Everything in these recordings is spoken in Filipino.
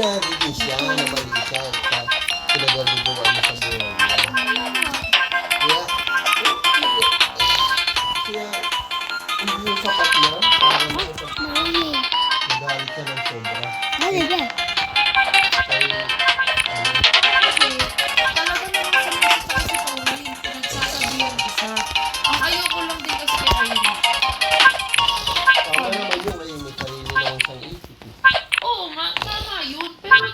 sinabi din siya na mali siya sa pinagagawa niya sa buhay niya. Kaya hindi yung sapat na para magalit ka ng sobra. Dali ba? Kaya, Talaga naman sa mga kasi Pauline, pinagsasabi yung isa. Ang ayoko lang din kasi kay Pauline. tama naman yun ay may sarili ng isang isip. Oo nga, tama yun. Pero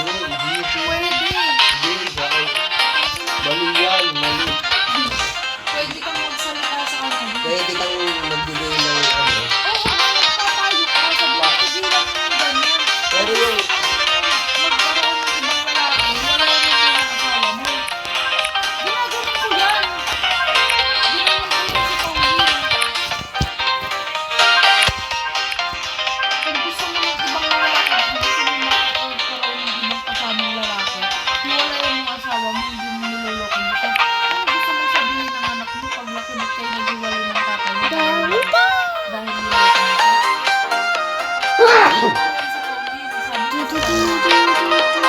nandito yung kaibigan ko na pwede mo ang ina mo. Umuwi ka na sa pwede kang magsalita sa akin. Pwede kang magbigay ng ano. Oo, nagpapayo ka. Sabi ko, tigilan mo yung ganyan. Pero yung Magkaroon ng ibang lalaki, wala yung pinakasawa mo. Ginagawa ko yan. Ginawa ko yan si Pauline. Kung gusto mo ng ibang lalaki, kung gusto mo magkaroon ng ibang kasamang lalaki, hiwalayan mo ang asawa mo, hindi mo niloloko mo siya. Ano gusto mong sabihin ng anak mo pag laki na kayo naghiwalay ng tatay mo? Dali ba? Dahil niloloko mo siya. Yan si Pauline, sabi ko, ginagawa ko yung Pauline.